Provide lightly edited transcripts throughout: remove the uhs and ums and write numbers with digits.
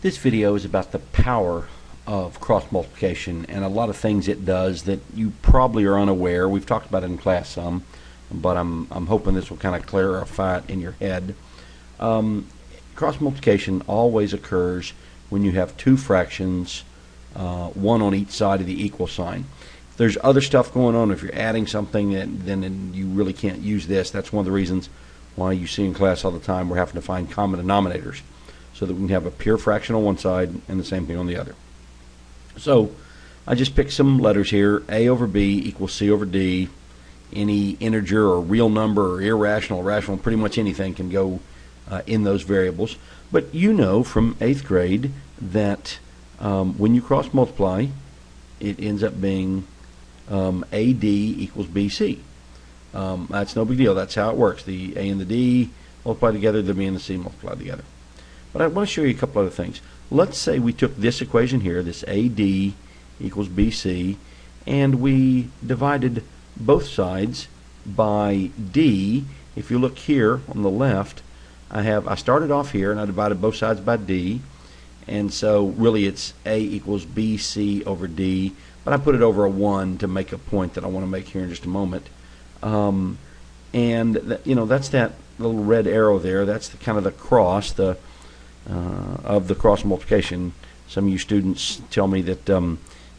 This video is about the power of cross multiplication and a lot of things it does that you probably are unaware. We've talked about it in class some, but I'm hoping this will kind of clarify it in your head. Cross multiplication always occurs when you have two fractions, one on each side of the equal sign. If there's other stuff going on, if you're adding something, then you really can't use this. That's one of the reasons why you see in class all the time we're having to find common denominators, so that we can have a pure fraction on one side and the same thing on the other. So I just picked some letters here. A over B equals C over D. Any integer or real number or irrational or rational, pretty much anything can go in those variables. But you know from 8th grade that when you cross multiply, it ends up being AD equals BC. That's no big deal. That's how it works. The A and the D multiply together, the B and the C multiply together. But I want to show you a couple other things. Let's say we took this equation here, this AD equals BC, and we divided both sides by D. If you look here on the left, I started off here and I divided both sides by D, and so really it's A equals BC over D, but I put it over a 1 to make a point that I want to make here in just a moment. And that's that little red arrow there. That's kind of the cross, of the cross multiplication. Some of you students tell me that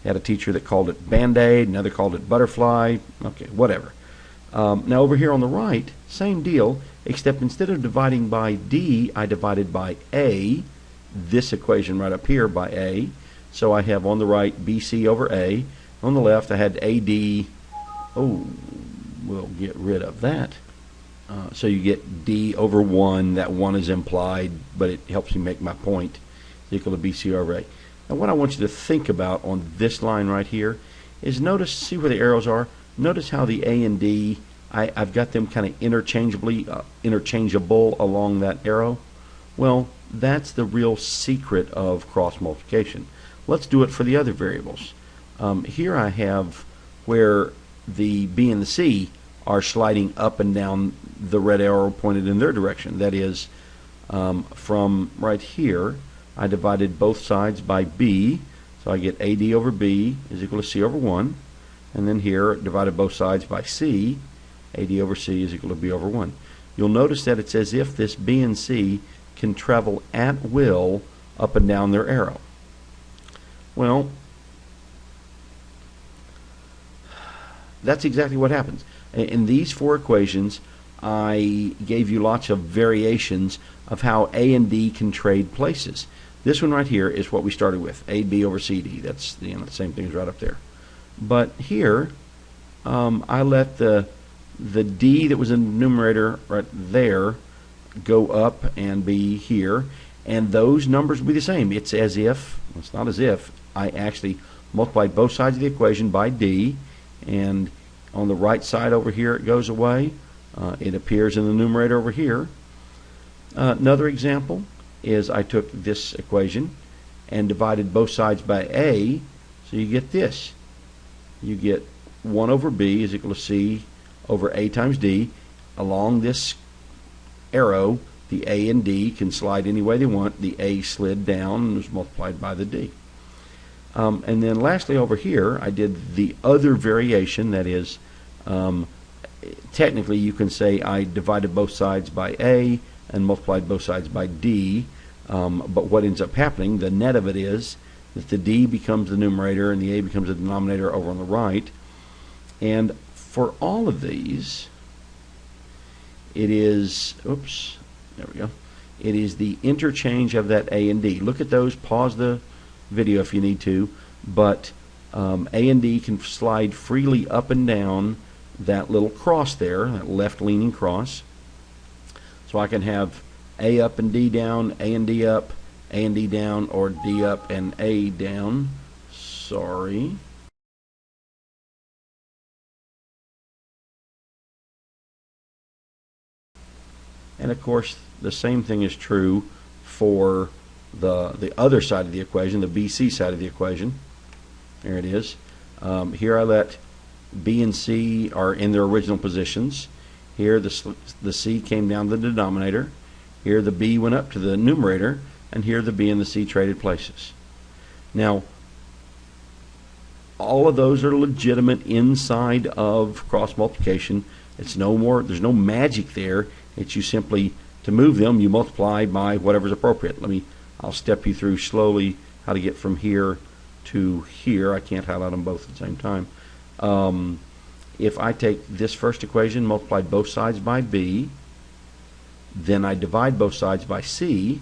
had a teacher that called it Band-Aid, another called it butterfly. Okay, whatever. Now over here on the right, same deal, except instead of dividing by D, I divided by A, this equation right up here by A. So I have on the right BC over A. On the left I had AD. Oh, we'll get rid of that. So you get D over 1. That 1 is implied, but it helps me make my point. It's equal to BC over A. Now what I want you to think about on this line right here is see where the arrows are. Notice how the A and D, I've got them kind of interchangeable along that arrow. Well, that's the real secret of cross multiplication. Let's do it for the other variables. Here I have where the B and the C are sliding up and down the red arrow pointed in their direction. That is, from right here, I divided both sides by B, so I get AD over B is equal to C over 1. And then here, divided both sides by C, AD over C is equal to B over 1. You'll notice that it's as if this B and C can travel at will up and down their arrow. Well, that's exactly what happens. In these four equations, I gave you lots of variations of how A and D can trade places. This one right here is what we started with, AB over CD. That's the same thing as right up there. But here, I let the D that was in the numerator right there go up and be here, and those numbers will be the same. It's as if, well, it's not as if, I actually multiplied both sides of the equation by D, and on the right side over here it goes away. It appears in the numerator over here. Another example is I took this equation and divided both sides by A, so you get this. You get 1 over B is equal to C over A times D. Along this arrow, the A and D can slide any way they want. The A slid down and was multiplied by the D. And then lastly over here, I did the other variation, that is, technically you can say I divided both sides by A and multiplied both sides by D, but what ends up happening, the net of it is that the D becomes the numerator and the A becomes the denominator over on the right. And for all of these, it is, oops, there we go, it is the interchange of that A and D. Look at those, pause the video if you need to, but A and D can slide freely up and down that little cross there, that left leaning cross. So I can have A up and D down, A and D up, A and D down, or D up and A down. Sorry. And of course the same thing is true for the other side of the equation, the BC side of the equation. There it is. Here I let B and C are in their original positions. Here the C came down to the denominator. Here the B went up to the numerator, and here the B and the C traded places. Now, all of those are legitimate inside of cross multiplication. It's no more, there's no magic there. It's you simply, to move them, you multiply by whatever's appropriate. I'll step you through slowly how to get from here to here. I can't highlight them both at the same time. If I take this first equation, multiply both sides by B, then I divide both sides by C,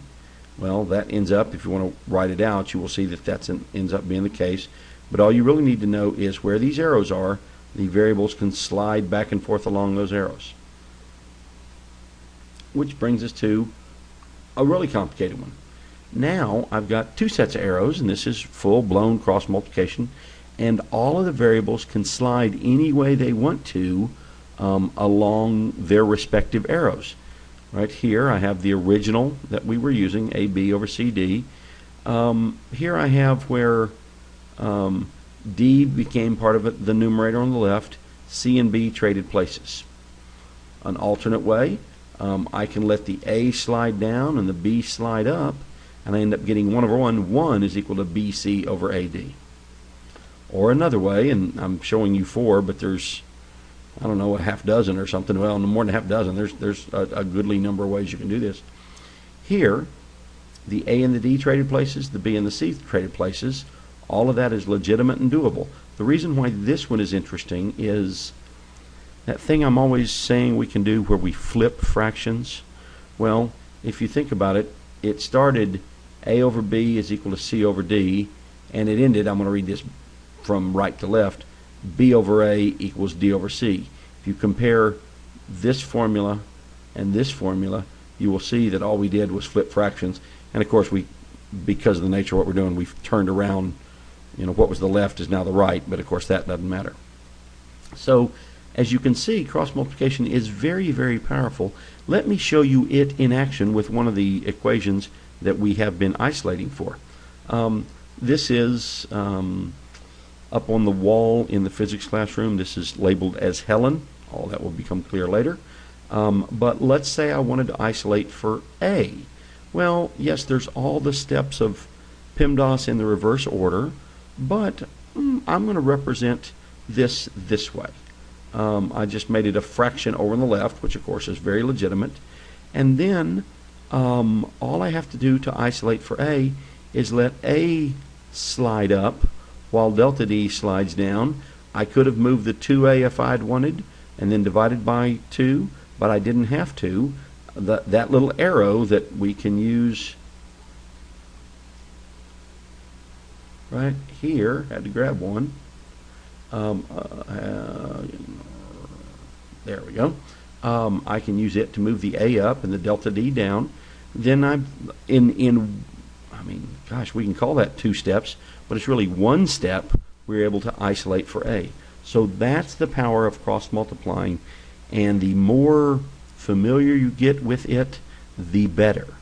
well, that ends up, if you want to write it out, you will see that ends up being the case. But all you really need to know is where these arrows are, the variables can slide back and forth along those arrows. Which brings us to a really complicated one. Now I've got two sets of arrows, and this is full-blown cross multiplication, and all of the variables can slide any way they want to along their respective arrows. Right here I have the original that we were using, AB over CD. Here I have where D became part of it, the numerator on the left, C and B traded places. An alternate way, I can let the A slide down and the B slide up, and I end up getting 1 over 1. 1 is equal to BC over AD. Or another way, and I'm showing you 4, but there's, I don't know, a half dozen or something. Well, no more than a half dozen. There's a goodly number of ways you can do this. Here, the A and the D traded places, the B and the C traded places, all of that is legitimate and doable. The reason why this one is interesting is that thing I'm always saying we can do where we flip fractions. Well, if you think about it, it started A over B is equal to C over D, and it ended, I'm going to read this from right to left, B over A equals D over C. If you compare this formula and this formula, you will see that all we did was flip fractions. And of course, because of the nature of what we're doing, we've turned around, what was the left is now the right, but of course that doesn't matter. So as you can see, cross multiplication is very, very powerful. Let me show you it in action with one of the equations that we have been isolating for. This is up on the wall in the physics classroom. This is labeled as Helen. All that will become clear later. But let's say I wanted to isolate for A. Well, yes, there's all the steps of PEMDAS in the reverse order, but I'm going to represent this way. I just made it a fraction over on the left, which of course is very legitimate. And then all I have to do to isolate for A is let A slide up while delta D slides down. I could have moved the 2A if I'd wanted and then divided by 2, but I didn't have to. That little arrow that we can use right here, had to grab one. There we go. I can use it to move the A up and the delta D down. Then I mean, gosh, we can call that 2 steps, but it's really 1 step. We're able to isolate for A. So that's the power of cross multiplying, and the more familiar you get with it, the better.